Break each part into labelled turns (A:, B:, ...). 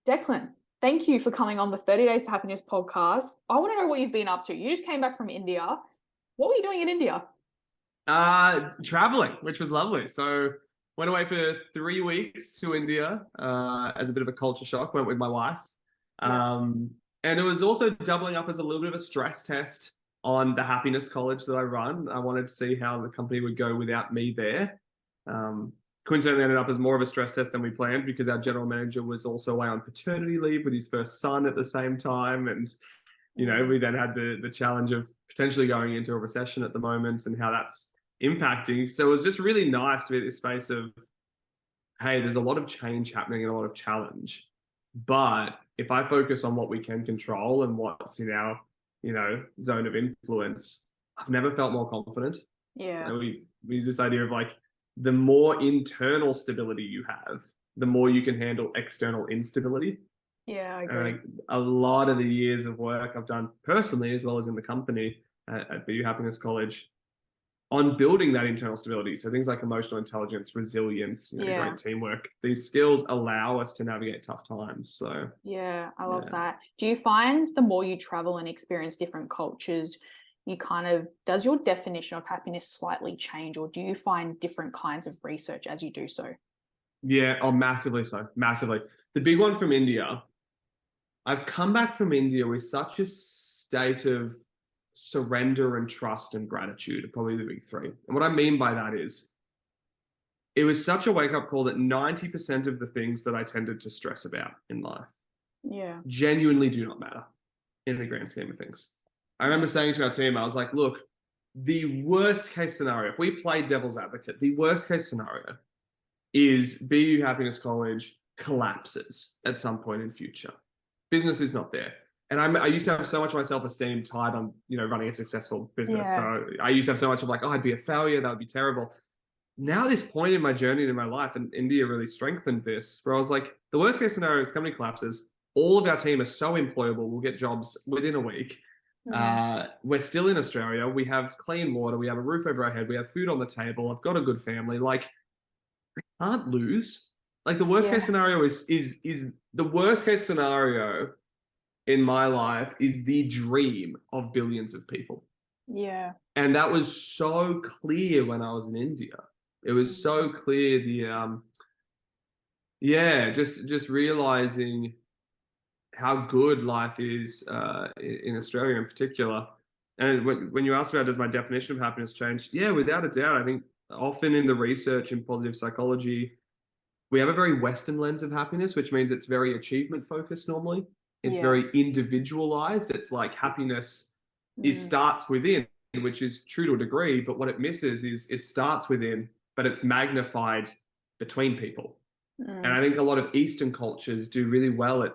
A: Declan, thank you for coming on the 30 Days to Happiness podcast. I want to know what you've been up to. You just came back from India. What were you doing in India?
B: Traveling, which was lovely. So went away for 3 weeks to India as a bit of a culture shock. Went with my wife.
A: Yeah.
B: And it was also doubling up as a little bit of a stress test on the happiness college that I run. I wanted to see how the company would go without me there. Coincidentally ended up as more of a stress test than we planned because our general manager was also away on paternity leave with his first son at the same time. And, we then had the challenge of potentially going into a recession at the moment and how that's impacting. So it was just really nice to be at this space of, hey, there's a lot of change happening and a lot of challenge. But if I focus on what we can control and what's in our, zone of influence, I've never felt more confident.
A: Yeah.
B: We use this idea of like the more internal stability you have, the more you can handle external instability.
A: Yeah, I
B: And
A: agree.
B: like a lot of the years of work I've done personally, as well as in the company at BU Happiness College, on building that internal stability. So things like emotional intelligence, resilience,
A: Yeah.
B: great teamwork. These skills allow us to navigate tough times. So
A: Yeah, I love that. Do you find the more you travel and experience different cultures, does your definition of happiness slightly change, or do you find different kinds of research as you do so?
B: yeah, oh, massively so, massively. The big one from India, I've come back from India with such a state of surrender and trust and gratitude are probably the big three. And what I mean by that is it was such a wake up call that 90% of the things that I tended to stress about in life
A: Yeah.
B: genuinely do not matter in the grand scheme of things. I remember saying to our team, I was like, look, the worst case scenario, if we play devil's advocate, the worst case scenario is BU Happiness College collapses at some point in future. Business is not there. And I used to have so much of my self-esteem tied on, running a successful business.
A: Yeah.
B: So I used to have so much of like, oh, I'd be a failure. That would be terrible. Now, this point in my journey and in my life, and India really strengthened this, where I was like, the worst case scenario is the company collapses. All of our team are so employable. We'll get jobs within a week. We're still in Australia. We have clean water. We have a roof over our head. We have food on the table. I've got a good family. Like, can't lose. Like the worst case scenario is the worst case scenario in my life is the dream of billions of people.
A: Yeah.
B: And that was so clear when I was in India. It was so clear just realizing how good life is in Australia in particular. And when you asked about does my definition of happiness change? Yeah, without a doubt. I think often in the research in positive psychology, we have a very Western lens of happiness, which means it's very achievement focused normally. It's very individualized. It's like happiness starts within, which is true to a degree, but what it misses is it starts within, but it's magnified between people. And I think a lot of Eastern cultures do really well at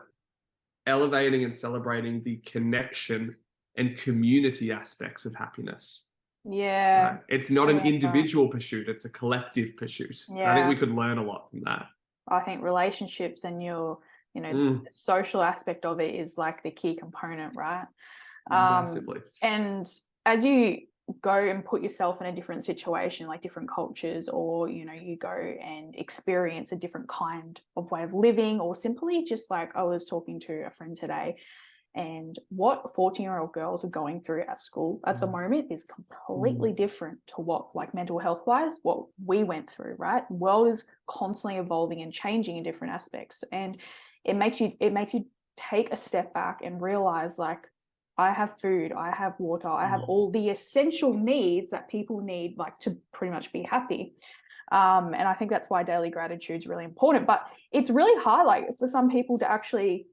B: elevating and celebrating the connection and community aspects of happiness.
A: Yeah.
B: It's not an individual pursuit, it's a collective pursuit.
A: Yeah.
B: I think we could learn a lot from that.
A: I think relationships and your, the social aspect of it is like the key component, right?
B: Massively.
A: And as you go and put yourself in a different situation, like different cultures, or, you go and experience a different kind of way of living, or simply just like I was talking to a friend today, and what 14-year-old girls are going through at school at the moment is completely different to what, like mental health wise, what we went through, right? The world is constantly evolving and changing in different aspects. And it makes you take a step back and realize, like, I have food, I have water, I have all the essential needs that people need, like, to pretty much be happy. And I think that's why daily gratitude is really important. But it's really hard, like, for some people to actually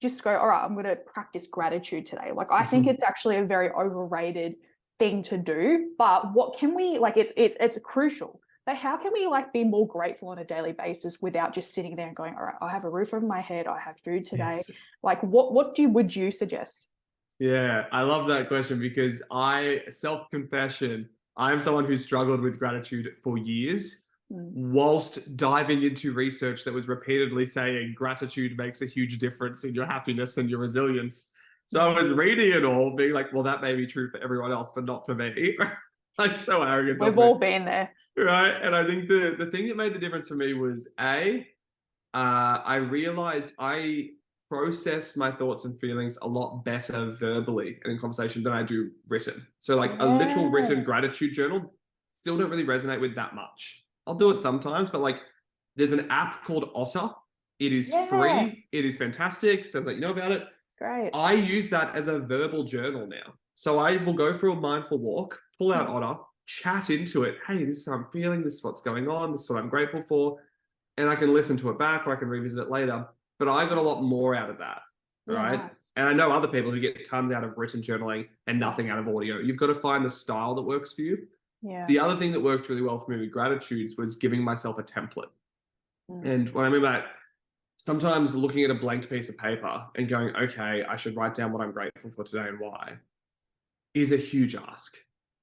A: just go, all right, I'm going to practice gratitude today. Like, I think it's actually a very overrated thing to do, but what can we, like, it's crucial, but how can we like be more grateful on a daily basis without just sitting there and going, all right, I have a roof over my head, I have food today.
B: Yes.
A: Like, would you suggest?
B: Yeah, I love that question because self-confession, I'm someone who struggled with gratitude for years. Whilst diving into research that was repeatedly saying gratitude makes a huge difference in your happiness and your resilience. So I was reading it all, being like, well, that may be true for everyone else, but not for me. Like, so arrogant.
A: We've all been there.
B: Right. And I think the thing that made the difference for me was I realized I process my thoughts and feelings a lot better verbally and in conversation than I do written. So like a literal written
A: Yeah.
B: gratitude journal still don't really resonate with that much. I'll do it sometimes, but like there's an app called Otter. It is
A: Yeah.
B: free. It is fantastic. Sounds like you know about it.
A: It's great.
B: I use that as a verbal journal now. So I will go for a mindful walk, pull out Otter, chat into it. Hey, this is how I'm feeling. This is what's going on. This is what I'm grateful for. And I can listen to it back or I can revisit it later. But I got a lot more out of that.
A: Yeah,
B: Right.
A: nice.
B: And I know other people who get tons out of written journaling and nothing out of audio. You've got to find the style that works for you.
A: Yeah.
B: The other thing that worked really well for me with gratitudes was giving myself a template.
A: Mm.
B: And what I mean by that, sometimes looking at a blank piece of paper and going, okay, I should write down what I'm grateful for today and why, is a huge ask,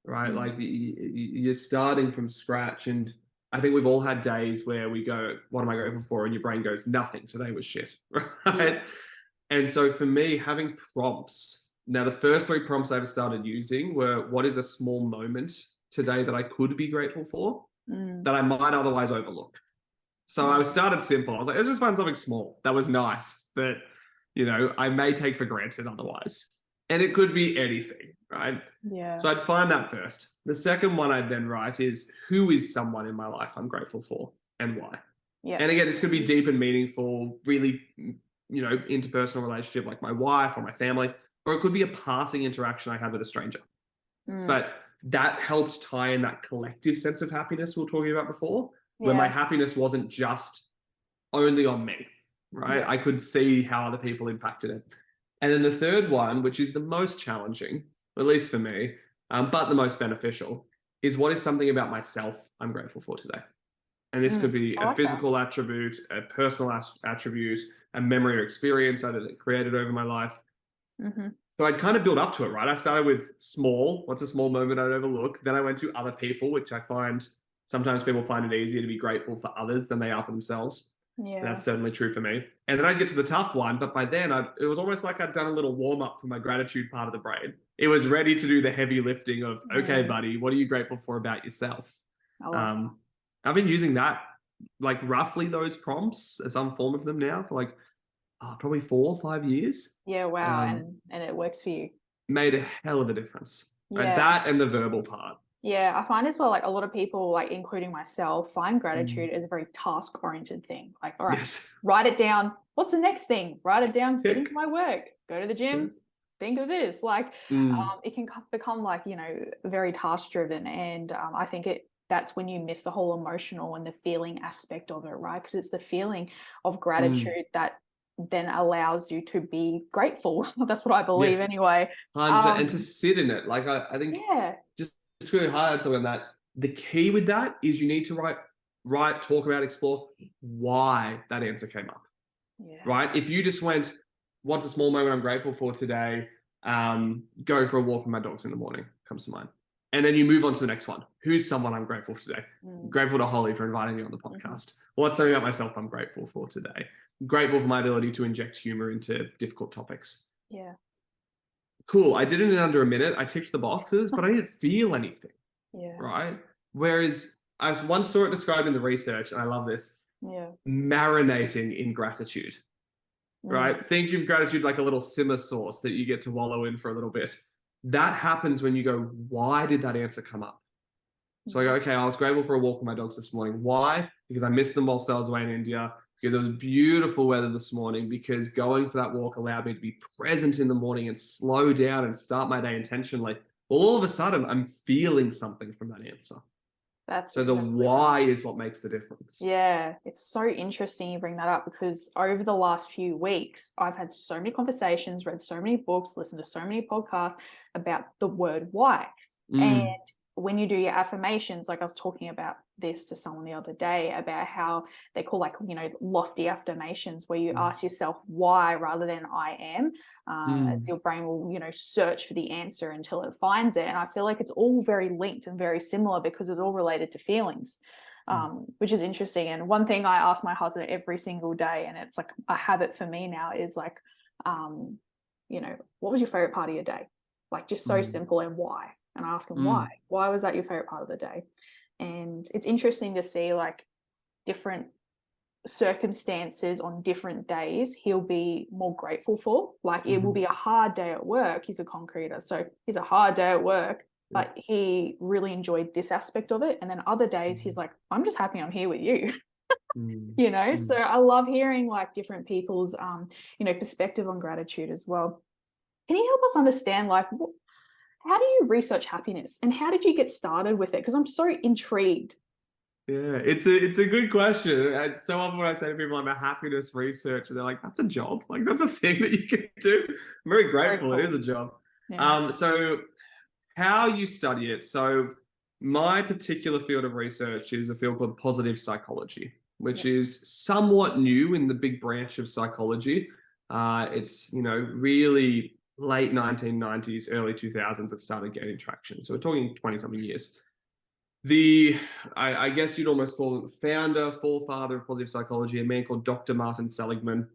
B: right? Like you're starting from scratch. And I think we've all had days where we go, what am I grateful for? And your brain goes, nothing. Today was shit, right?
A: Yeah.
B: And so for me, having prompts, now the first 3 prompts I ever started using were, what is a small moment today that I could be grateful for that I might otherwise overlook? So I started simple. I was like, let's just find something small that was nice that, I may take for granted otherwise. And it could be anything, right?
A: Yeah.
B: So I'd find that first. The second one I'd then write is, who is someone in my life I'm grateful for and why?
A: Yeah.
B: And again, this could be deep and meaningful, really, interpersonal relationship like my wife or my family, or it could be a passing interaction I had with a stranger. But that helped tie in that collective sense of happiness we were talking about before, where my happiness wasn't just only on me, right?
A: Yeah.
B: I could see how other people impacted it. And then the third one, which is the most challenging, at least for me, but the most beneficial, is what is something about myself I'm grateful for today? And this could be
A: I
B: a
A: like that.
B: physical attribute, a personal attribute, a memory or experience that it created over my life. So I'd kind of build up to it, right? I started with small. What's a small moment I'd overlook? Then I went to other people, which I find sometimes people find it easier to be grateful for others than they are for themselves.
A: Yeah.
B: And that's certainly true for me. And then I'd get to the tough one, but by then it was almost like I'd done a little warm up for my gratitude part of the brain. It was ready to do the heavy lifting of, okay, buddy, what are you grateful for about yourself?
A: I love that.
B: I've been using that, like roughly those prompts, some form of them now for like probably 4 or 5 years.
A: Yeah, wow. And it works for you.
B: Made a hell of a difference. Right?
A: Yeah.
B: That and the verbal part.
A: Yeah, I find as well, like a lot of people, like including myself, find gratitude as a very task-oriented thing. Like, all right,
B: Yes.
A: write it down. What's the next thing? Write it down, get
B: Tick.
A: into my work, go to the gym, think of this. Like, it can become like, very task-driven. And I think that's when you miss the whole emotional and the feeling aspect of it, right? Because it's the feeling of gratitude that then allows you to be grateful. That's what I believe anyway.
B: And to sit in it. Like I think just really highlight something on that. The key with that is you need to write, talk about, explore why that answer came up.
A: Yeah.
B: Right? If you just went, what's a small moment I'm grateful for today? Going for a walk with my dogs in the morning comes to mind. And then you move on to the next one. Who's someone I'm grateful for today? Grateful to Holly for inviting me on the podcast. What's something about myself I'm grateful for today? Grateful for my ability to inject humor into difficult topics.
A: Yeah.
B: Cool. I did it in under a minute. I ticked the boxes, but I didn't feel anything.
A: Yeah.
B: Right? Whereas I once saw it described in the research, and I love this.
A: Yeah.
B: Marinating in gratitude. Right? Think of gratitude like a little simmer sauce that you get to wallow in for a little bit. That happens when you go, why did that answer come up? So I go, okay, I was grateful for a walk with my dogs this morning. Why? Because I missed them whilst I was away in India. Because it was beautiful weather this morning. Because going for that walk allowed me to be present in the morning and slow down and start my day intentionally. Well, all of a sudden, I'm feeling something from that answer. So the why is what makes the difference.
A: Yeah, it's so interesting you bring that up, because over the last few weeks, I've had so many conversations, read so many books, listened to so many podcasts about the word why. And when you do your affirmations, like I was talking about this to someone the other day about how they call lofty affirmations, where you ask yourself why rather than I am, as your brain will, search for the answer until it finds it. And I feel like it's all very linked and very similar because it's all related to feelings, which is interesting. And one thing I ask my husband every single day, and it's like a habit for me now, is like, what was your favorite part of your day? Like just so simple, and why? And I ask him why. Why was that your favorite part of the day? And it's interesting to see like different circumstances on different days he'll be more grateful for. Like it will be a hard day at work. He's a concreter, so it's a hard day at work, but he really enjoyed this aspect of it. And then other days he's like, I'm just happy I'm here with you. You know, so I love hearing like different people's perspective on gratitude as well. Can you help us understand, like, how do you research happiness and how did you get started with it? Because I'm so intrigued.
B: Yeah, it's a good question. And so often when I say to people I'm a happiness researcher, they're like, that's a job. Like that's a thing that you can do. I'm very grateful it is a job.
A: Yeah.
B: So how you study it. So my particular field of research is a field called positive psychology, which is somewhat new in the big branch of psychology. It's, really late 1990s, early 2000s that started gaining traction. So we're talking 20 something years. I guess you'd almost call it founder, forefather of positive psychology, a man called Dr. Martin Seligman,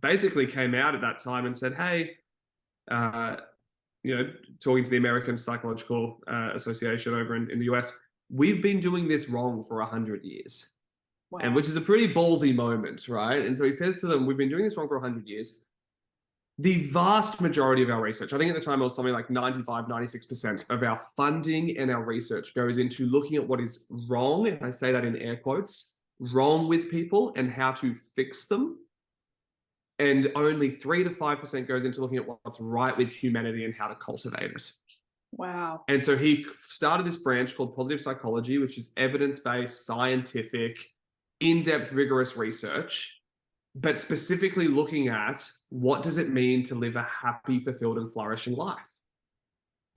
B: basically came out at that time and said, hey, talking to the American Psychological Association over in the US, we've been doing this wrong for 100 years. Wow. And which is a pretty ballsy moment, right? And so he says to them, we've been doing this wrong for 100 years. The vast majority of our research, I think at the time it was something like 95, 96% of our funding and our research goes into looking at what is wrong, and I say that in air quotes, wrong with people and how to fix them. And only 3 to 5% goes into looking at what's right with humanity and how to cultivate it.
A: Wow.
B: And so he started this branch called positive psychology, which is evidence-based, scientific, in-depth, rigorous research, but specifically looking at what does it mean to live a happy, fulfilled, and flourishing life?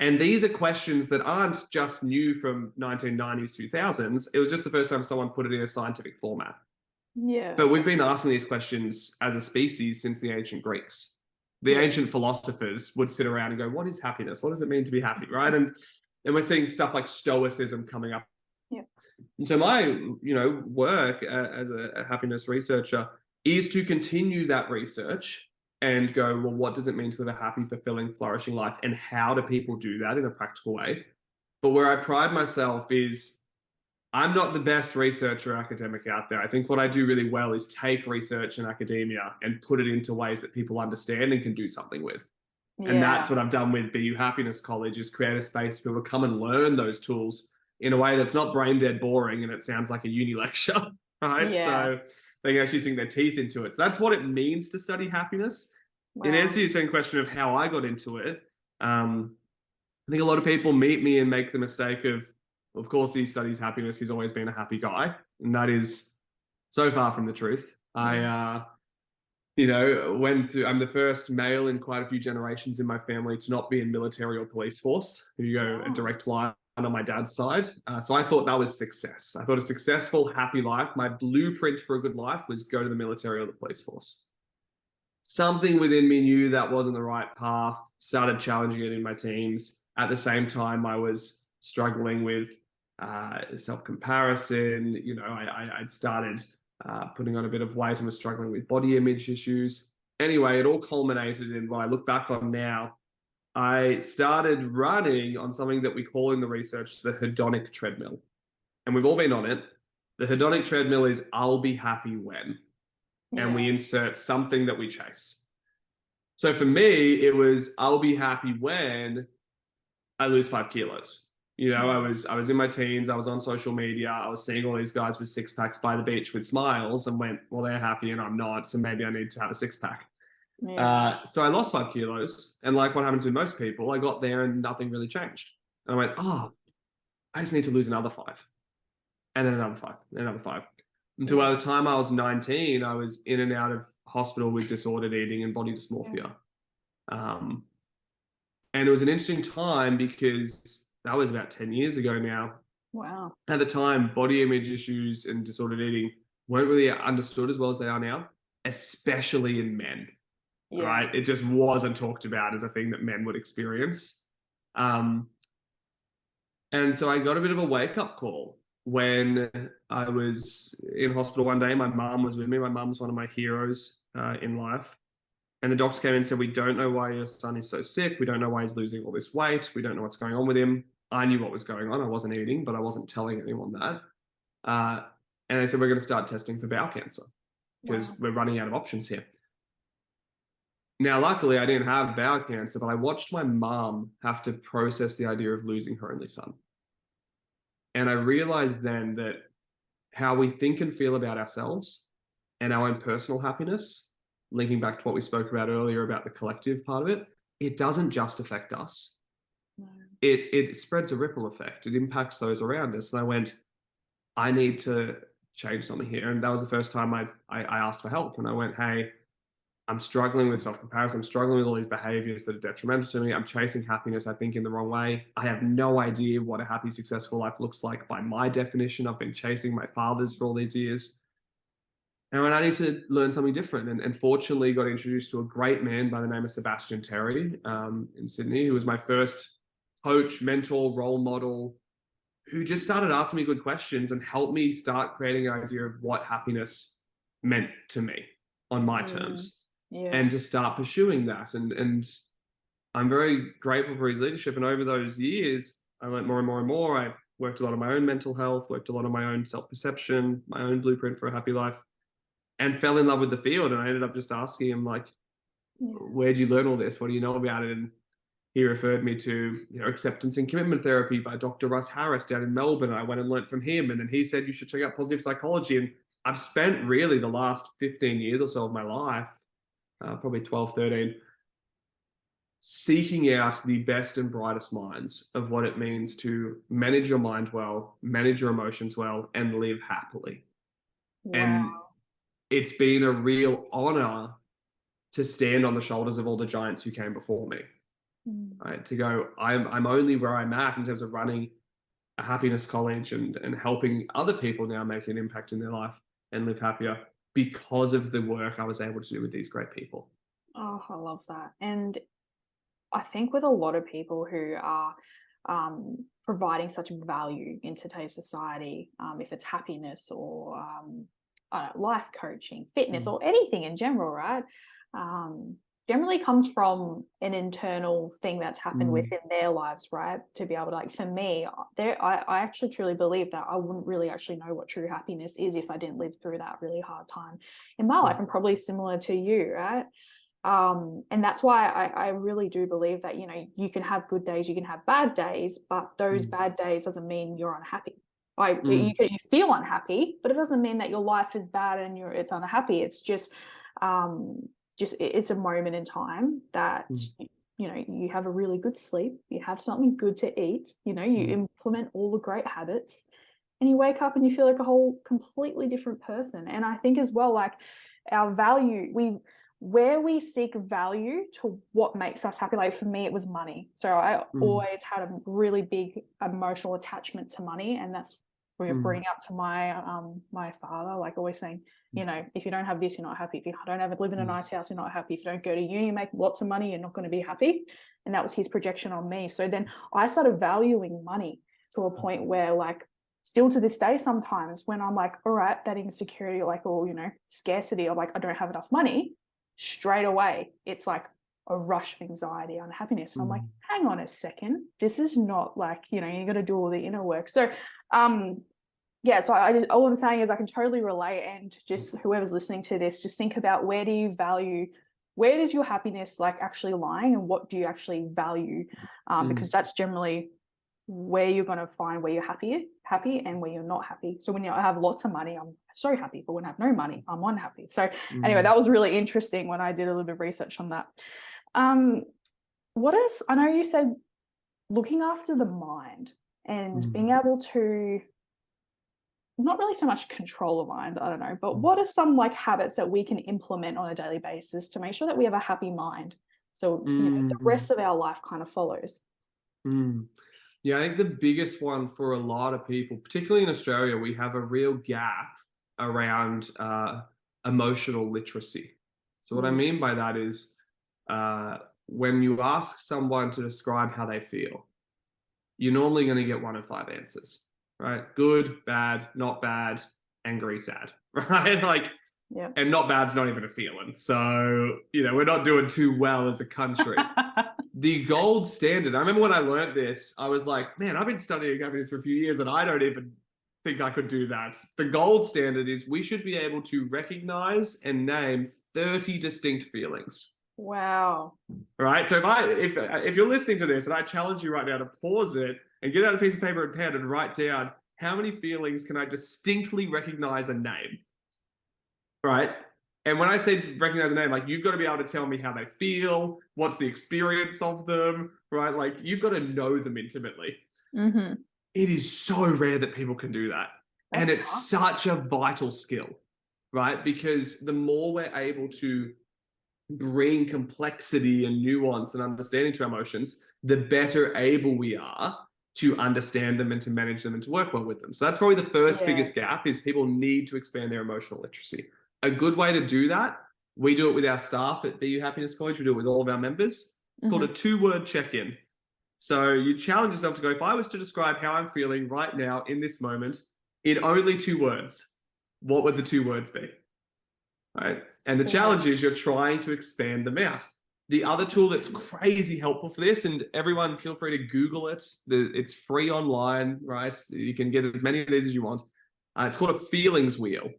B: And these are questions that aren't just new from 1990s, 2000s. It was just the first time someone put it in a scientific format.
A: Yeah.
B: But we've been asking these questions as a species since the ancient Greeks. The ancient philosophers would sit around and go, what is happiness? What does it mean to be happy, right? And we're seeing stuff like Stoicism coming up.
A: Yeah.
B: And so my, work as a happiness researcher is to continue that research and go, well, what does it mean to live a happy, fulfilling, flourishing life? And how do people do that in a practical way? But where I pride myself is I'm not the best researcher academic out there. I think what I do really well is take research in academia and put it into ways that people understand and can do something with. Yeah. And that's what I've done with BU Happiness College, is create a space for people to come and learn those tools in a way that's not brain dead boring and it sounds like a uni lecture, right? Yeah. So they can actually sink their teeth into it. So that's what it means to study happiness. Wow. In answer to your second question of how I got into it, I think a lot of people meet me and make the mistake of course, he studies happiness. He's always been a happy guy. And that is so far from the truth. I went through, I'm the first male in quite a few generations in my family to not be in military or police force. You go a direct line on my dad's side. So I thought that was success. I thought a successful, happy life, my blueprint for a good life was go to the military or the police force. Something within me knew that wasn't the right path, started challenging it in my teens. At the same time, I was struggling with self-comparison. I'd started putting on a bit of weight and was struggling with body image issues. Anyway, it all culminated in what I look back on now. I started running on something that we call in the research the hedonic treadmill. And we've all been on it. The hedonic treadmill is I'll be happy when. Yeah. And we insert something that we chase. So for me, it was I'll be happy when I lose 5 kilos. I was in my teens, I was on social media, I was seeing all these guys with 6-packs by the beach with smiles and went, well, they're happy and I'm not, so maybe I need to have a 6-pack. Yeah. So I lost 5 kilos. And like what happens with most people, I got there and nothing really changed. And I went, I just need to lose another 5. And then another 5, and another 5. Until by the time I was 19, I was in and out of hospital with disordered eating and body dysmorphia. And it was an interesting time because that was about 10 years ago now.
A: Wow.
B: At the time, body image issues and disordered eating weren't really understood as well as they are now, especially in men, right? It just wasn't talked about as a thing that men would experience. And so I got a bit of a wake-up call when I was in hospital one day. My mom was with me. My mom's one of my heroes in life. And the doctors came in and said, we don't know why your son is so sick. We don't know why he's losing all this weight. We don't know what's going on with him. I knew what was going on. I wasn't eating, but I wasn't telling anyone that. And they said, we're going to start testing for bowel cancer because
A: Wow.
B: we're running out of options here. Now, luckily, I didn't have bowel cancer, but I watched my mom have to process the idea of losing her only son. And I realized then that how we think and feel about ourselves and our own personal happiness, linking back to what we spoke about earlier about the collective part of it, it doesn't just affect us.
A: No.
B: It spreads a ripple effect. It impacts those around us. And I went, I need to change something here. And that was the first time I asked for help. And I went, hey, I'm struggling with self-comparison. I'm struggling with all these behaviors that are detrimental to me. I'm chasing happiness, I think, in the wrong way. I have no idea what a happy, successful life looks like by my definition. I've been chasing my father's for all these years. And I need to learn something different. And fortunately got introduced to a great man by the name of Sebastian Terry in Sydney, who was my first coach, mentor, role model, who just started asking me good questions and helped me start creating an idea of what happiness meant to me on my terms.
A: Yeah.
B: And to start pursuing that. And I'm very grateful for his leadership. And over those years, I learned more and more and more. I worked a lot on my own mental health, worked a lot on my own self-perception, my own blueprint for a happy life, and fell in love with the field. And I ended up just asking him, like, where'd you learn all this? What do you know about it? And he referred me to, acceptance and commitment therapy by Dr. Russ Harris down in Melbourne. I went and learned from him. And then he said, you should check out positive psychology. And I've spent really the last 15 years or so of my life, probably 12, 13, seeking out the best and brightest minds of what it means to manage your mind well, manage your emotions well, and live happily.
A: Wow.
B: And it's been a real honor to stand on the shoulders of all the giants who came before me. Right? To go, I'm only where I'm at in terms of running a happiness college and helping other people now make an impact in their life and live happier because of the work I was able to do with these great people.
A: Oh, I love that. And I think with a lot of people who are providing such value in today's society, if it's happiness or life coaching, fitness, or anything in general, right? Generally comes from an internal thing that's happened within their lives, right? To be able to, like, for me, I actually truly believe that I wouldn't really actually know what true happiness is if I didn't live through that really hard time in my life, and probably similar to you, right? And that's why I really do believe that, you can have good days, you can have bad days, but those bad days doesn't mean you're unhappy. You feel unhappy, but it doesn't mean that your life is bad and it's unhappy. It's just it's a moment in time that you have a really good sleep, you have something good to eat, you implement all the great habits, and you wake up and you feel like a whole completely different person. And I think as well, like, our value, where we seek value to what makes us happy. Like, for me, it was money. So I always had a really big emotional attachment to money, and that's where I bring up to my father, like, always saying, if you don't have this, you're not happy. If you don't live in a nice house, you're not happy. If you don't go to uni, make lots of money, you're not going to be happy. And that was his projection on me. So then I started valuing money to a point where, like, still to this day, sometimes when I'm like, all right, that insecurity, like, or, scarcity of, like, I don't have enough money, straight away, it's like a rush of anxiety, unhappiness. And I'm like, hang on a second, this is not like, you got to do all the inner work. So, so all I'm saying is I can totally relate, and just whoever's listening to this, just think about, where does your happiness, like, actually lying, and what do you actually value? Because that's generally where you're going to find where you're happy and where you're not happy. So when I have lots of money, I'm so happy, but when I have no money, I'm unhappy. So anyway, that was really interesting when I did a little bit of research on that. I know you said looking after the mind and being able to not really so much control the mind, I don't know, but what are some, like, habits that we can implement on a daily basis to make sure that we have a happy mind, so the rest of our life kind of follows?
B: Yeah, I think the biggest one for a lot of people, particularly in Australia, we have a real gap around emotional literacy. So what I mean by that is when you ask someone to describe how they feel, you're normally going to get one of 5 answers, right? Good, bad, not bad, angry, sad, right? Like, and not bad's not even a feeling. So, we're not doing too well as a country. The gold standard, I remember when I learned this, I was like, man, I've been studying happiness for a few years and I don't even think I could do that. The gold standard is we should be able to recognize and name 30 distinct feelings.
A: Wow.
B: Right. So if you're listening to this and I challenge you right now to pause it and get out a piece of paper and pen and write down how many feelings can I distinctly recognize and name? Right. And when I say recognize a name, like you've got to be able to tell me how they feel, what's the experience of them, right? Like you've got to know them intimately.
A: Mm-hmm.
B: It is so rare that people can do that. And it's such a vital skill, right? Because the more we're able to bring complexity and nuance and understanding to our emotions, the better able we are to understand them and to manage them and to work well with them. So that's probably the first biggest gap is people need to expand their emotional literacy. A good way to do that, we do it with our staff at BU Happiness College. We do it with all of our members. It's called a 2-word check-in. So you challenge yourself to go, if I was to describe how I'm feeling right now in this moment in only 2 words, what would the 2 words be? Right? And the challenge is you're trying to expand them out. The other tool that's crazy helpful for this, and everyone feel free to Google it. It's free online, right? You can get as many of these as you want. It's called a feelings wheel.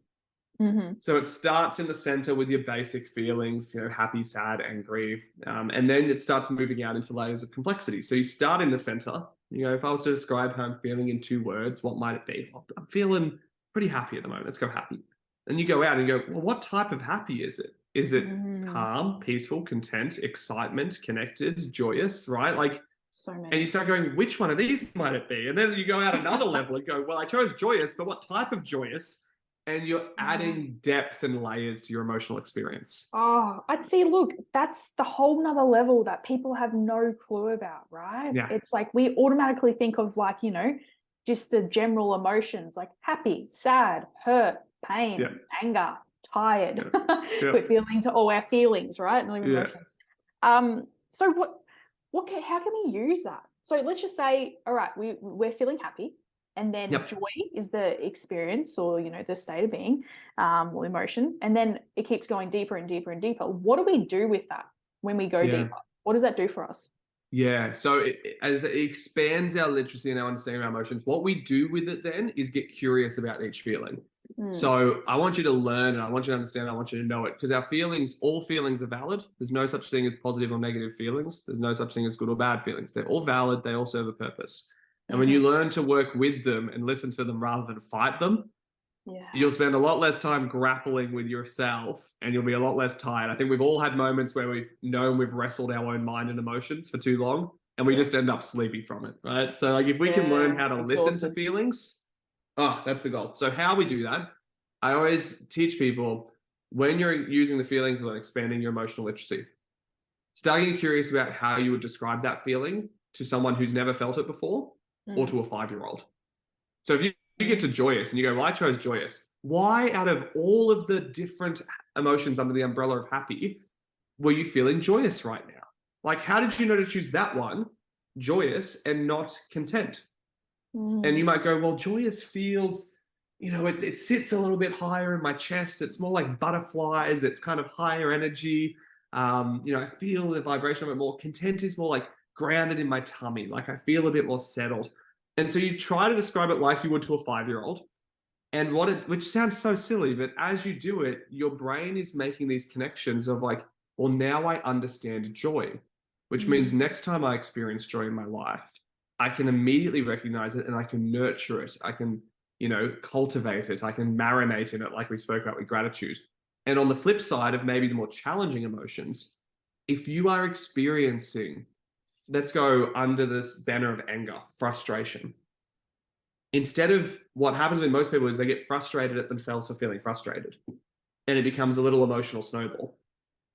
B: So it starts in the center with your basic feelings, you know, happy, sad, angry. And then it starts moving out into layers of complexity. So you start in the center. You know, if I was to describe how I'm feeling in 2 words, what might it be? Well, I'm feeling pretty happy at the moment. Let's go happy. And you go out and go, well, what type of happy is it? Is it calm, peaceful, content, excitement, connected, joyous, right? Like,
A: so many.
B: And you start going, which one of these might it be? And then you go out another level and go, well, I chose joyous, but what type of joyous? And you're adding depth and layers to your emotional experience.
A: Oh, I'd see, look, that's the whole nother level that people have no clue about, right?
B: Yeah.
A: It's like we automatically think of like, you know, just the general emotions like happy, sad, hurt, pain, anger, tired. We're feeling to all our feelings, right? And emotions. So how can we use that? So let's just say, all right, we're feeling happy. And then joy is the experience or, you know, the state of being or emotion. And then it keeps going deeper and deeper and deeper. What do we do with that when we go deeper? What does that do for us?
B: Yeah. So as it expands our literacy and our understanding of our emotions, what we do with it then is get curious about each feeling. So I want you to learn and I want you to understand, I want you to know it because our feelings, all feelings are valid. There's no such thing as positive or negative feelings. There's no such thing as good or bad feelings. They're all valid. They all serve a purpose. And when you learn to work with them and listen to them rather than fight them, you'll spend a lot less time grappling with yourself and you'll be a lot less tired. I think we've all had moments where we've known we've wrestled our own mind and emotions for too long and we just end up sleepy from it, right? So like if we can learn how to listen to feelings, that's the goal. So how we do that, I always teach people when you're using the feelings and expanding your emotional literacy, start getting curious about how you would describe that feeling to someone who's never felt it before or to a 5-year-old. So if you get to joyous and you go, well, I chose joyous. Why out of all of the different emotions under the umbrella of happy, were you feeling joyous right now? Like, how did you know to choose that one, joyous, and not content? And you might go, well, joyous feels, you know, it sits a little bit higher in my chest. It's more like butterflies. It's kind of higher energy. You know, I feel the vibration of it more. Content is more like grounded in my tummy. Like I feel a bit more settled. And so you try to describe it like you would to a 5-year-old. And which sounds so silly, but as you do it, your brain is making these connections of like, well, now I understand joy, which means next time I experience joy in my life, I can immediately recognize it and I can nurture it. I can, you know, cultivate it. I can marinate in it like we spoke about with gratitude. And on the flip side of maybe the more challenging emotions, if you are experiencing, let's go under this banner of anger, frustration. Instead of what happens with most people is they get frustrated at themselves for feeling frustrated. And it becomes a little emotional snowball.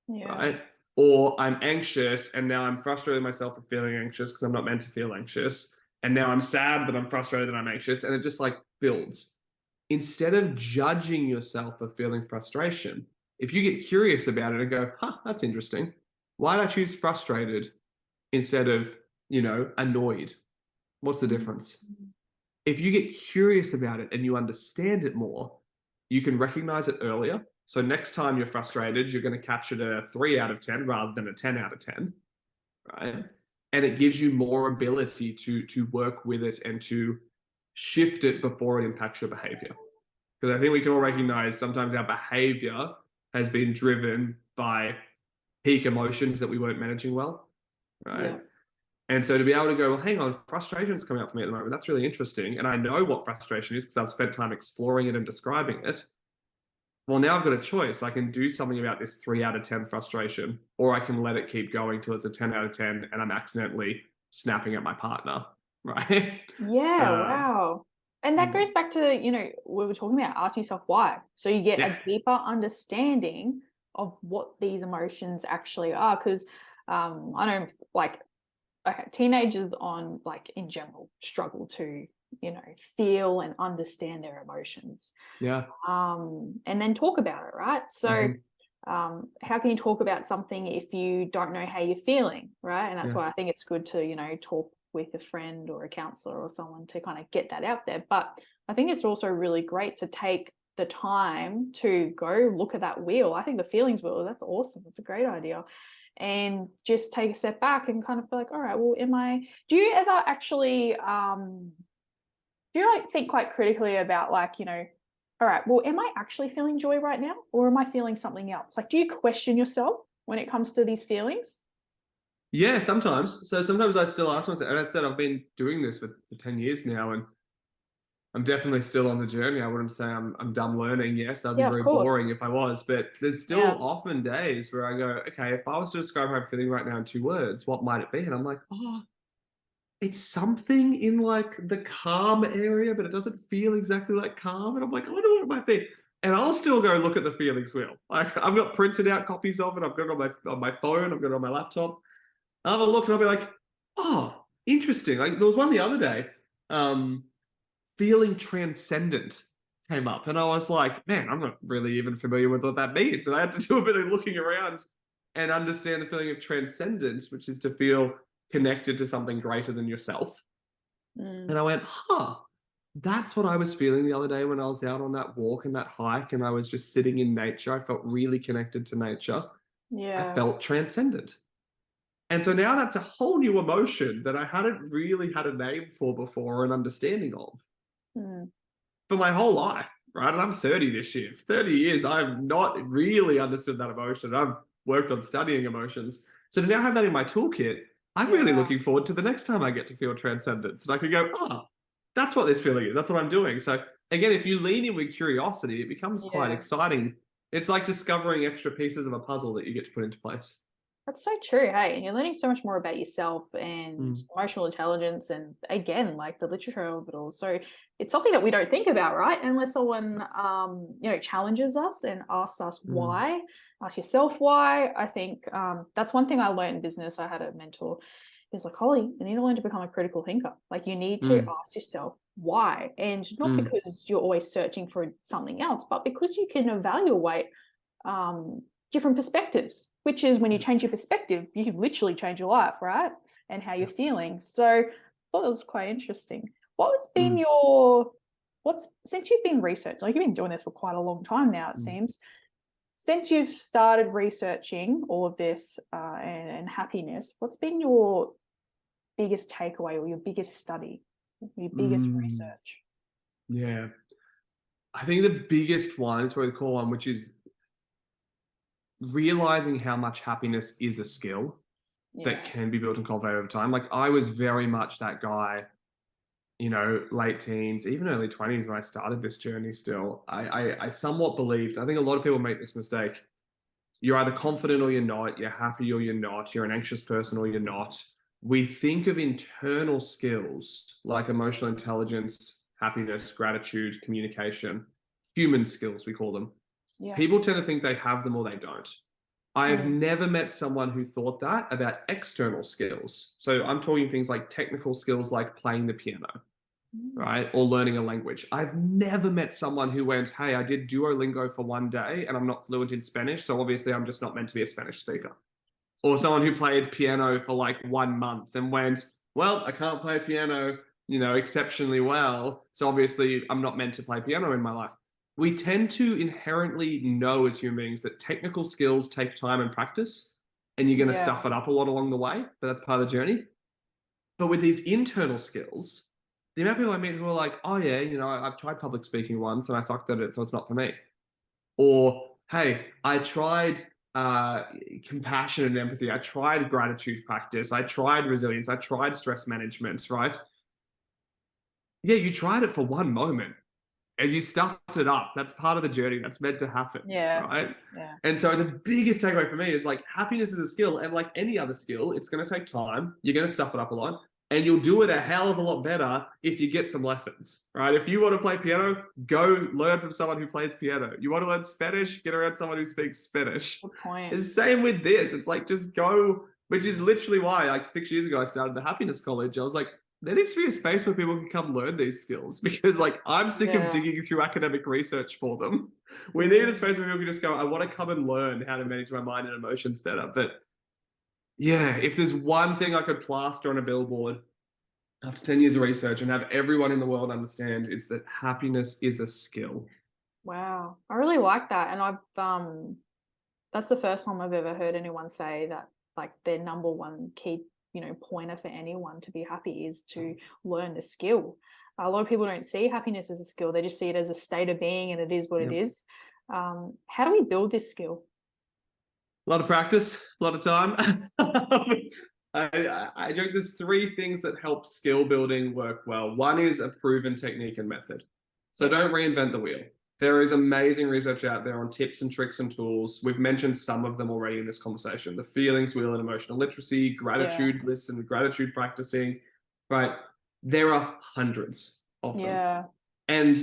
B: Right? Or I'm anxious and now I'm frustrated with myself for feeling anxious because I'm not meant to feel anxious. And now I'm sad that I'm frustrated and I'm anxious. And it just like builds. Instead of judging yourself for feeling frustration, if you get curious about it and go, that's interesting. Why did I choose frustrated instead of, you know, annoyed? What's the difference? If you get curious about it and you understand it more, you can recognize it earlier. So next time you're frustrated, you're going to catch it at a 3 out of 10 rather than a 10 out of 10, right? And it gives you more ability to work with it and to shift it before it impacts your behavior. Because I think we can all recognize sometimes our behavior has been driven by peak emotions that we weren't managing well, right?
A: Yeah.
B: And so to be able to go, well, hang on, frustration's coming up for me at the moment. That's really interesting. And I know what frustration is because I've spent time exploring it and describing it. Well, now I've got a choice. I can do something about this 3 out of 10 frustration, or I can let it keep going till it's a 10 out of 10 and I'm accidentally snapping at my partner, right?
A: Yeah, wow. And that goes back to, you know, we were talking about asking yourself why. So you get a deeper understanding of what these emotions actually are. Because I know, like, okay, teenagers on, like, in general struggle to, you know, feel and understand their emotions.
B: Yeah.
A: And then talk about it, right? So how can you talk about something if you don't know how you're feeling, right? And that's why I think it's good to, you know, talk with a friend or a counselor or someone to kind of get that out there. But I think it's also really great to take the time to go look at that wheel. I think the feelings wheel, that's awesome. It's a great idea. And just take a step back and kind of feel like, all right, well, do you ever actually, do you like think quite critically about, like, you know, all right, well, am I actually feeling joy right now, or am I feeling something else? Like, do you question yourself when it comes to these feelings?
B: Yeah, sometimes. So sometimes I still ask myself, and I said I've been doing this for 10 years now, and I'm definitely still on the journey. I wouldn't say I'm done learning. Yes, that'd be
A: Yeah, of
B: very
A: course.
B: boring if I was, but there's still often days where I go, okay, if I was to describe how I'm feeling right now in 2 words, what might it be? And I'm like, oh, it's something in like the calm area, but it doesn't feel exactly like calm. And I'm like, I wonder what it might be. And I'll still go look at the feelings wheel. Like I've got printed out copies of it. I've got it on my phone. I've got it on my laptop. I'll have a look and I'll be like, oh, interesting. Like there was one the other day, feeling transcendent came up. And I was like, man, I'm not really even familiar with what that means. And I had to do a bit of looking around and understand the feeling of transcendence, which is to feel connected to something greater than yourself. And I went, huh, that's what I was feeling the other day when I was out on that walk and that hike and I was just sitting in nature. I felt really connected to nature. I
A: Yeah.
B: felt transcendent. And so now that's a whole new emotion that I hadn't really had a name for before or an understanding of for my whole life, right? And I'm 30 this year. For 30 years, I've not really understood that emotion. I've worked on studying emotions. So to now have that in my toolkit, I'm really looking forward to the next time I get to feel transcendence. And I can go, oh, that's what this feeling is. That's what I'm doing. So again, if you lean in with curiosity, it becomes quite exciting. It's like discovering extra pieces of a puzzle that you get to put into place.
A: That's so true. Hey, and you're learning so much more about yourself and emotional intelligence, and again, like the literature of it all. So it's something that we don't think about, right? Unless someone, you know, challenges us and asks us why. Ask yourself why. I think that's one thing I learned in business. I had a mentor. He's like, Holly, you need to learn to become a critical thinker. Like you need to ask yourself why, and not because you're always searching for something else, but because you can evaluate different perspectives, which is when you change your perspective, you can literally change your life, right? And how you're feeling. So I thought it was quite interesting. What's been since you've been researching, like you've been doing this for quite a long time now, it seems, since you've started researching all of this and happiness, what's been your biggest takeaway or your biggest study, your biggest research?
B: Yeah. I think the biggest one, it's what we call one, which is realizing how much happiness is a skill that can be built and cultivated over time. Like I was very much that guy, you know, late teens, even early 20s when I started this journey still. I somewhat believed, I think a lot of people make this mistake. You're either confident or you're not, you're happy or you're not, you're an anxious person or you're not. We think of internal skills like emotional intelligence, happiness, gratitude, communication, human skills, we call them. People tend to think they have them or they don't. I have never met someone who thought that about external skills. So I'm talking things like technical skills like playing the piano, right? Or learning a language. I've never met someone who went, hey, I did Duolingo for 1 day and I'm not fluent in Spanish, so obviously I'm just not meant to be a Spanish speaker. Or someone who played piano for like 1 month and went, well, I can't play piano, you know, exceptionally well, so obviously I'm not meant to play piano in my life. We tend to inherently know as human beings that technical skills take time and practice, and you're going to stuff it up a lot along the way, but that's part of the journey. But with these internal skills, the amount of people I meet who are like, oh yeah, you know, I've tried public speaking once and I sucked at it, so it's not for me. Or, hey, I tried compassion and empathy. I tried gratitude practice. I tried resilience. I tried stress management, right? Yeah, you tried it for one moment and you stuffed it up. That's part of the journey. That's meant to happen,
A: Yeah.
B: right?
A: Yeah.
B: And so the biggest takeaway for me is like happiness is a skill, and like any other skill, it's going to take time. You're going to stuff it up a lot, and you'll do it a hell of a lot better if you get some lessons, right? If you want to play piano, go learn from someone who plays piano. You want to learn Spanish, get around someone who speaks Spanish.
A: Good point.
B: It's the same with this. It's like just go, which is literally why, like 6 years ago, I started the Happiness College. I was like, there needs to be a space where people can come learn these skills because like I'm sick of digging through academic research for them. We need a space where people can just go, I want to come and learn how to manage my mind and emotions better. But yeah, if there's one thing I could plaster on a billboard after 10 years of research and have everyone in the world understand, it's that happiness is a skill.
A: Wow. I really like that. And that's the first time I've ever heard anyone say that like their number one key, pointer for anyone to be happy is to learn a skill. A lot of people don't see happiness as a skill. They just see it as a state of being, and it is what it is. How do we build this skill?
B: A lot of practice, a lot of time. I joke there's three things that help skill building work well. One is a proven technique and method. So don't reinvent the wheel. There is amazing research out there on tips and tricks and tools. We've mentioned some of them already in this conversation. The feelings wheel and emotional literacy, gratitude lists and gratitude practicing, right? There are hundreds of them.
A: Yeah.
B: And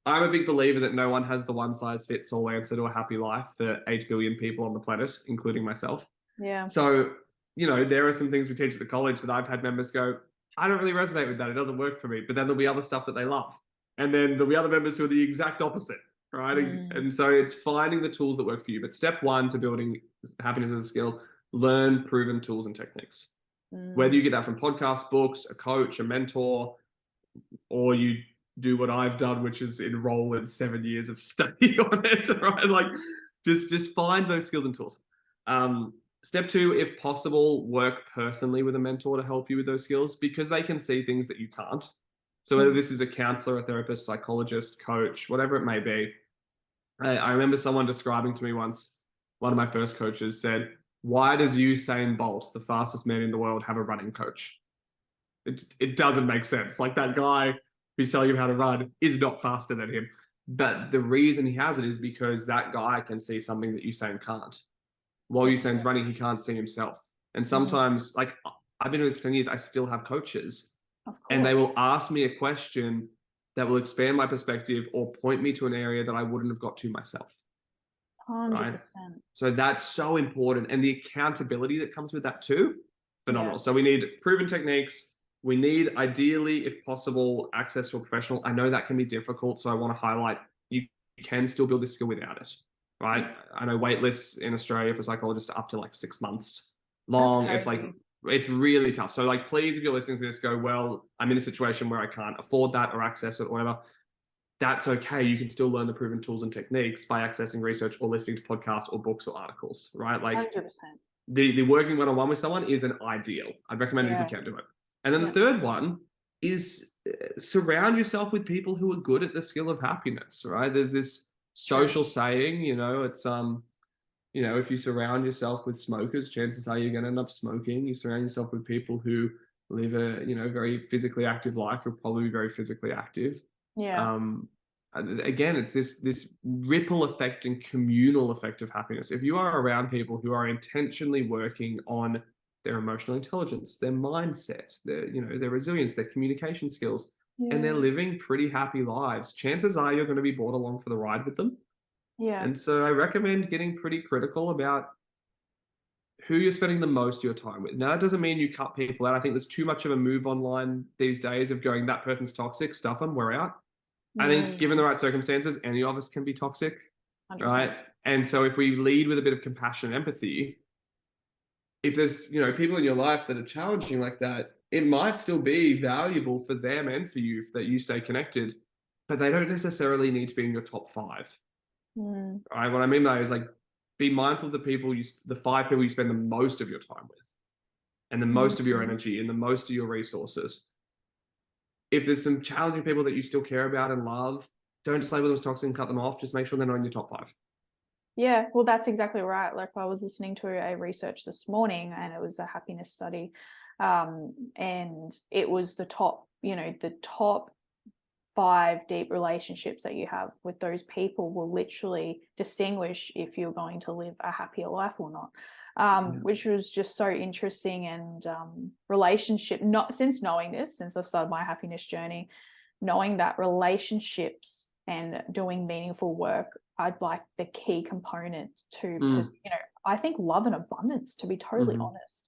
B: I'm a big believer that no one has the one size fits all answer to a happy life for 8 billion people on the planet, including myself.
A: Yeah.
B: So, there are some things we teach at the college that I've had members go, I don't really resonate with that. It doesn't work for me. But then there'll be other stuff that they love. And then there'll be other members who are the exact opposite, right? And so it's finding the tools that work for you. But step one to building happiness as a skill, learn proven tools and techniques. Whether you get that from podcasts, books, a coach, a mentor, or you do what I've done, which is enroll in 7 years of study on it, right? Like just find those skills and tools. Step two, if possible, work personally with a mentor to help you with those skills because they can see things that you can't. So whether this is a counselor, a therapist, psychologist, coach, whatever it may be. I remember someone describing to me once, one of my first coaches said, why does Usain Bolt, the fastest man in the world, have a running coach? It doesn't make sense. Like that guy who's telling him how to run is not faster than him. But the reason he has it is because that guy can see something that Usain can't. While Usain's running, he can't see himself. And sometimes, like I've been doing this for 10 years, I still have coaches. And they will ask me a question that will expand my perspective or point me to an area that I wouldn't have got to myself.
A: 100%.
B: Right? So that's so important. And the accountability that comes with that too, phenomenal. So we need proven techniques. We need, ideally, if possible, access to a professional. I know that can be difficult. So I want to highlight you can still build this skill without it. Right? I know wait lists in Australia for psychologists are up to like 6 months long. It's like, it's really tough. So like, please, if you're listening to this, go, well, I'm in a situation where I can't afford that or access it or whatever. That's okay. You can still learn the proven tools and techniques by accessing research or listening to podcasts or books or articles, right? Like
A: 100%.
B: The working one-on-one with someone is an ideal. I'd recommend it if you can do it. And then the third one is surround yourself with people who are good at the skill of happiness, right? There's this social saying, it's, if you surround yourself with smokers, chances are you're going to end up smoking. You surround yourself with people who live a, very physically active life, you'll probably be very physically active. Again, it's this ripple effect and communal effect of happiness. If you are around people who are intentionally working on their emotional intelligence, their mindset, their resilience, their communication skills, and they're living pretty happy lives, chances are you're going to be brought along for the ride with them. And so I recommend getting pretty critical about who you're spending the most of your time with. Now, that doesn't mean you cut people out. I think there's too much of a move online these days of going, that person's toxic, stuff them, we're out. I think given the right circumstances, any of us can be toxic, 100%. Right? And so if we lead with a bit of compassion and empathy, if there's, people in your life that are challenging like that, it might still be valuable for them and for you that you stay connected, but they don't necessarily need to be in your top 5. Right? What I mean by that is like, be mindful of the 5 people you spend the most of your time with and the most of your energy and the most of your resources. if there's some challenging people that you still care about and love, don't just label them as toxic and cut them off. Just make sure they're not in your top 5.
A: Yeah, well, that's exactly right. Like, I was listening to a research this morning, and it was a happiness study, and it was the top, the top 5 deep relationships that you have with those people will literally distinguish if you're going to live a happier life or not. Which was just so interesting. And relationship, not since knowing this, since I've started my happiness journey, knowing that relationships and doing meaningful work, I'd like the key component to, because I think love and abundance, to be totally honest.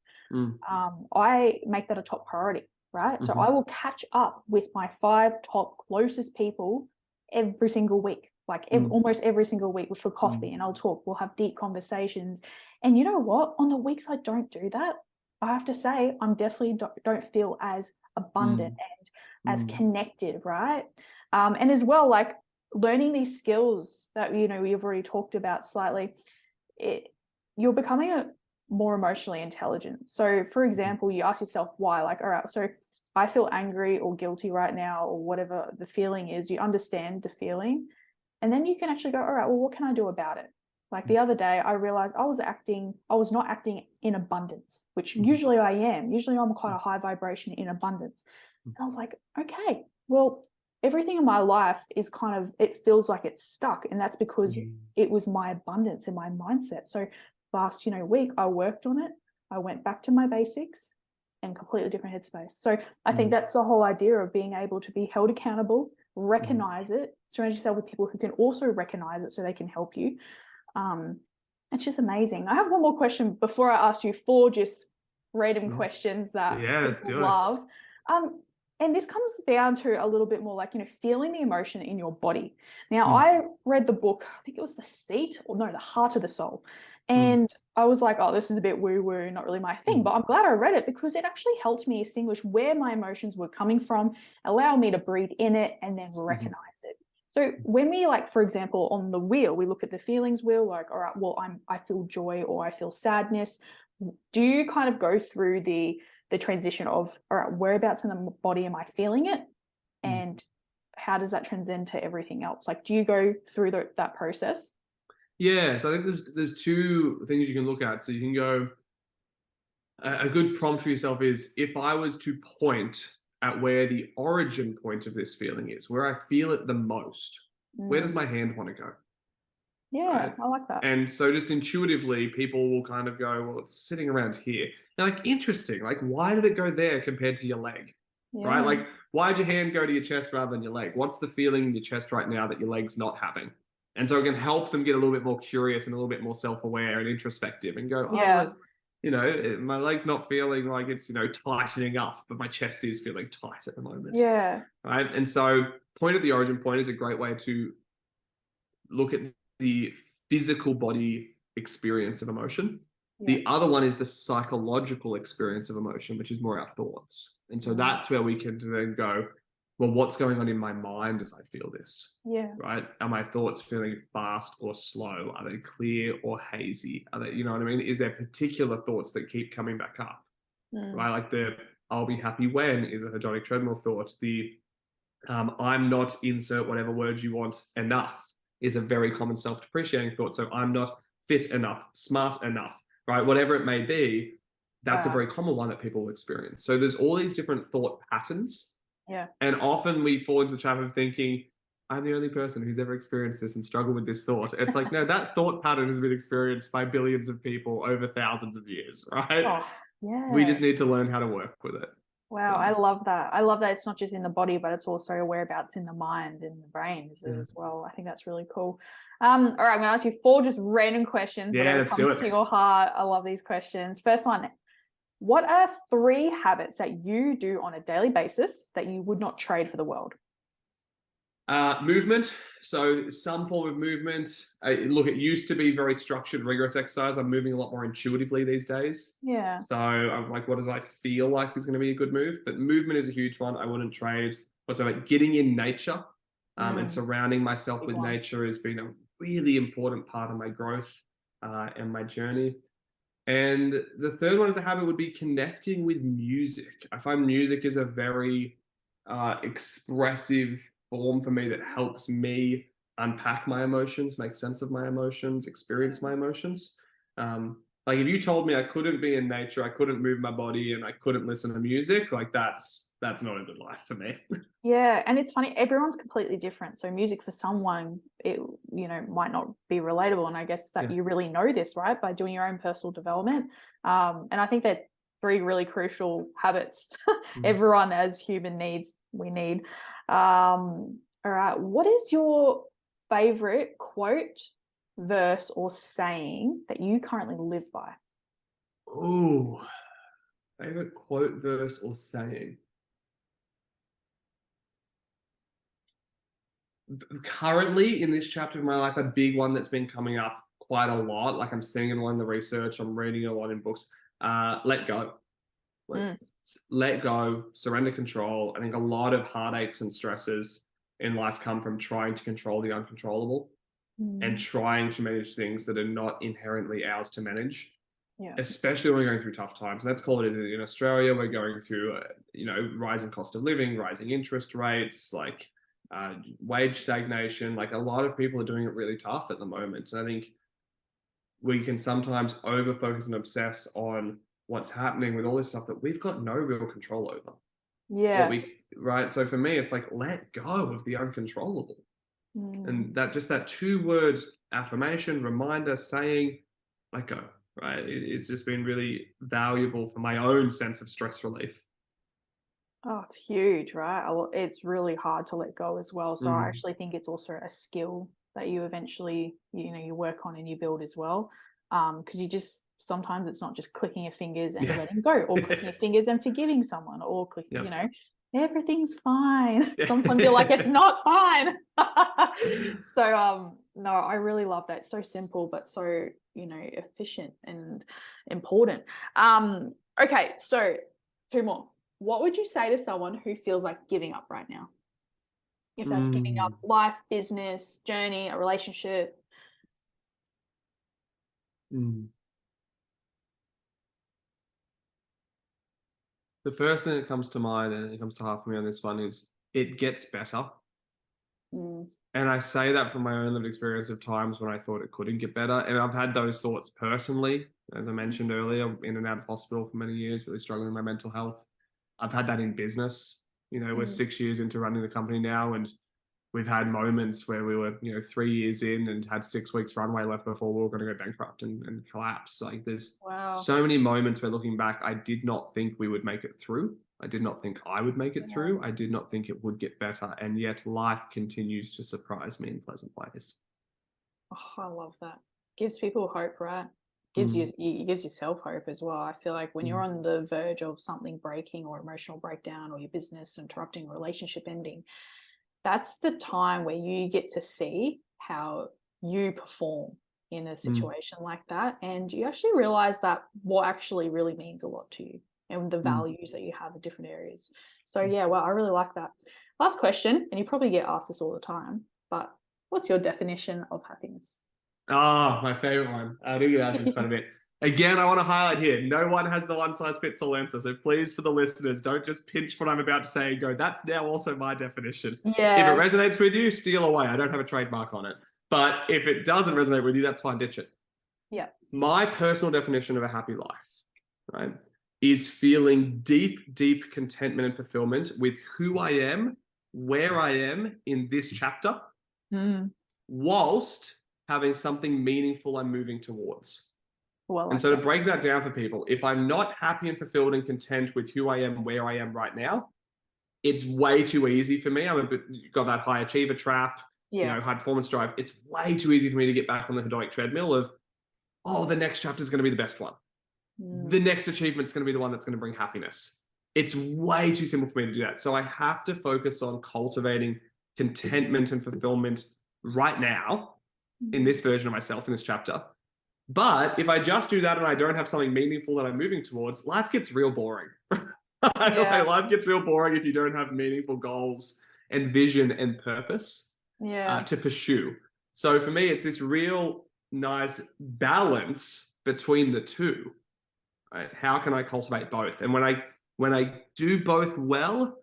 A: I make that a top priority, right? So I will catch up with my 5 top closest people every single week, like almost every single week for coffee, and I'll talk, we'll have deep conversations. And you know what? On the weeks I don't do that, I have to say I'm definitely don't feel as abundant and as connected, right? And as well, like learning these skills that, we've already talked about slightly, you're becoming more emotionally intelligent. So for example, you ask yourself why, like, all right, so I feel angry or guilty right now, or whatever the feeling is, you understand the feeling, and then you can actually go, all right, well, what can I do about it? Like the other day, I realized I was not acting in abundance, which usually I am. Usually I'm quite a high vibration in abundance. And I was like, okay, well, everything in my life is it feels like it's stuck. And that's because it was my abundance and my mindset. So last, week, I worked on it. I went back to my basics and completely different headspace. So I think that's the whole idea of being able to be held accountable, recognize it, surround yourself with people who can also recognize it so they can help you. It's just amazing. I have one more question before I ask you 4 just random questions that people love. And this comes down to a little bit more like, feeling the emotion in your body. Now, I read the book, I think it was The Heart of the Soul. And I was like, oh, this is a bit woo-woo, not really my thing. But I'm glad I read it, because it actually helped me distinguish where my emotions were coming from, allow me to breathe in it, and then recognize it. So when we, like, for example, on the wheel, we look at the feelings wheel, like, all right, well, I feel joy or I feel sadness. Do you kind of go through the transition of, all right, whereabouts in the body am I feeling it? And how does that transcend to everything else? Like, do you go through that process?
B: Yeah, so I think there's 2 things you can look at. So you can go, a good prompt for yourself is, if I was to point at where the origin point of this feeling is, where I feel it the most, where does my hand want to go?
A: Yeah, right? I like that.
B: And so just intuitively, people will kind of go, well, it's sitting around here. They're like, interesting. Like, why did it go there compared to your leg? Right? Like, why did your hand go to your chest rather than your leg? What's the feeling in your chest right now that your leg's not having? And so it can help them get a little bit more curious and a little bit more self-aware and introspective and go, my leg's not feeling like it's, tightening up, but my chest is feeling tight at the moment.
A: Yeah.
B: Right. And so point at the origin point is a great way to look at the physical body experience of emotion. The other one is the psychological experience of emotion, which is more our thoughts. And so that's where we can then go, well, what's going on in my mind as I feel this?
A: Yeah.
B: Right? Are my thoughts feeling fast or slow? Are they clear or hazy? Are they, you know what I mean? Is there particular thoughts that keep coming back up? Right? Like I'll be happy when is a hedonic treadmill thought. The I'm not, insert whatever words you want, enough is a very common self-depreciating thought. So I'm not fit enough, smart enough, right? Whatever it may be, that's a very common one that people will experience. So there's all these different thought patterns.
A: Yeah.
B: And often we fall into the trap of thinking, I'm the only person who's ever experienced this and struggled with this thought. It's like, no, that thought pattern has been experienced by billions of people over thousands of years, right?
A: Oh, yeah.
B: We just need to learn how to work with it.
A: Wow, so. I love that. I love that it's not just in the body, but it's also whereabouts in the mind and the brain as well. I think that's really cool. All right, I'm going to ask you 4 just random questions.
B: Yeah, let's do it.
A: To your heart. I love these questions. First one, what are 3 habits that you do on a daily basis that you would not trade for the world?
B: Movement. So some form of movement. Look, it used to be very structured, rigorous exercise. I'm moving a lot more intuitively these days.
A: Yeah.
B: So I'm like, what does I feel like is going to be a good move? But movement is a huge one. I wouldn't trade. What's like getting in nature and surrounding myself with nature has been a really important part of my growth and my journey. And the third one as a habit would be connecting with music. I find music is a very expressive form for me that helps me unpack my emotions, make sense of my emotions, experience my emotions. Like if you told me I couldn't be in nature, I couldn't move my body, and I couldn't listen to music, like that's not a good life for me.
A: Yeah, and it's funny, everyone's completely different. So music for someone, it, you know, might not be relatable. And I guess that you really know this, right, by doing your own personal development. And I think that 3 really crucial habits everyone as human needs, we need. All right, what is your favorite quote, verse, or saying that you currently live by?
B: Oh, favorite quote, verse, or saying? Currently in this chapter of my life, a big one that's been coming up quite a lot. Like I'm seeing it along the research, I'm reading it a lot in books. Let go. Like, let go, surrender control. I think a lot of heartaches and stresses in life come from trying to control the uncontrollable and trying to manage things that are not inherently ours to manage.
A: Yeah.
B: Especially when we're going through tough times. And that's called it in Australia. We're going through, rising cost of living, rising interest rates, like wage stagnation. Like a lot of people are doing it really tough at the moment. And I think we can sometimes over focus and obsess on what's happening with all this stuff that we've got no real control over.
A: Yeah.
B: Right. So for me, it's like, let go of the uncontrollable. And that 2-word affirmation, reminder, saying, let go, right? It's just been really valuable for my own sense of stress relief.
A: Oh, it's huge, right? It's really hard to let go as well. So I actually think it's also a skill that you eventually, you work on and you build as well. Because you just, sometimes it's not just clicking your fingers and letting go, or clicking your fingers and forgiving someone, or clicking, everything's fine. Sometimes you're like, it's not fine. So no, I really love that. It's so simple, but so, efficient and important. Okay, so 2 more. What would you say to someone who feels like giving up right now? If that's giving up life, business, journey, a relationship.
B: The first thing that comes to mind, and it comes to heart for me on this one, is it gets better. And I say that from my own lived experience of times when I thought it couldn't get better. And I've had those thoughts personally, as I mentioned earlier, in and out of hospital for many years, really struggling with my mental health. I've had that in business. We're 6 years into running the company now, and we've had moments where we were, 3 years in and had 6 weeks runway left before we were going to go bankrupt and collapse. Like there's so many moments where looking back, I did not think we would make it through. I did not think I would make it through. I did not think it would get better. And yet life continues to surprise me in pleasant ways.
A: Oh, I love that. Gives people hope, right? Gives yourself hope as well. I feel like when you're on the verge of something breaking, or emotional breakdown, or your business interrupting, relationship ending, that's the time where you get to see how you perform in a situation like that. And you actually realize that what actually really means a lot to you, and the values that you have in different areas. So yeah, well, I really like that. Last question, and you probably get asked this all the time, but what's your definition of happiness?
B: My favorite one. I do get asked this quite a bit. Again, I want to highlight here, no one has the one-size-fits-all answer. So please, for the listeners, don't just pinch what I'm about to say and go, that's now also my definition.
A: Yeah.
B: If it resonates with you, steal away. I don't have a trademark on it. But if it doesn't resonate with you, that's fine, ditch it.
A: Yeah.
B: My personal definition of a happy life, right, is feeling deep, deep contentment and fulfillment with who I am, where I am in this chapter, whilst having something meaningful I'm moving towards. And so to break that down for people, if I'm not happy and fulfilled and content with who I am, where I am right now, it's way too easy for me. Got that high achiever trap, high performance drive. It's way too easy for me to get back on the hedonic treadmill of, the next chapter is going to be the best one. The next achievement's going to be the one that's going to bring happiness. It's way too simple for me to do that. So I have to focus on cultivating contentment and fulfillment right now in this version of myself in this chapter. But if I just do that and I don't have something meaningful that I'm moving towards, life gets real boring. Life gets real boring if you don't have meaningful goals and vision and purpose to pursue. So for me, it's this real nice balance between the two. Right? How can I cultivate both? And when I do both well,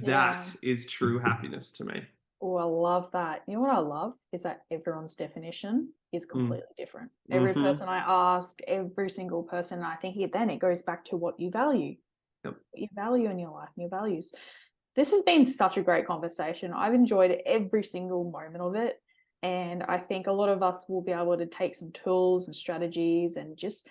A: Yeah.
B: That is true happiness to me.
A: Oh, I love that. You know what I love is that everyone's definition is
B: Mm.
A: completely different. Every
B: Mm-hmm.
A: person I ask, every single person, I think then it goes back to what you value,
B: Yep.
A: what you value in your life and your values. This has been such a great conversation. I've enjoyed every single moment of it. And I think a lot of us will be able to take some tools and strategies and just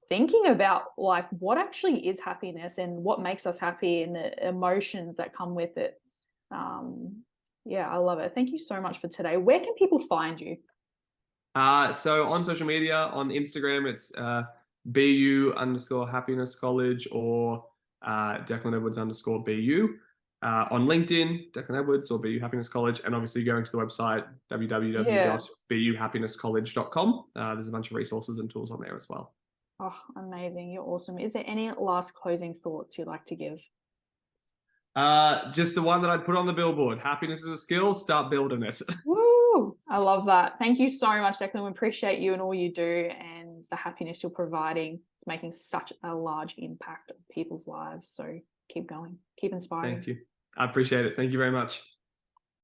A: thinking about like what actually is happiness and what makes us happy and the emotions that come with it. Um, yeah, I love it. Thank you so much for today. Where can people find you?
B: So on social media, on Instagram, it's BU_happiness college or Declan Edwards _BU. On LinkedIn, Declan Edwards or BU Happiness College, and obviously going to the website
A: Yeah.
B: www.buhappinesscollege.com. There's a bunch of resources and tools on there as well.
A: Oh, amazing. You're awesome. Is there any last closing thoughts you'd like to give?
B: Just the one that I'd put on the billboard. Happiness is a skill. Start building it.
A: Woo! I love that. Thank you so much, Declan. We appreciate you and all you do and the happiness you're providing. It's making such a large impact on people's lives. So keep going, keep inspiring.
B: Thank you. I appreciate it. Thank you very much.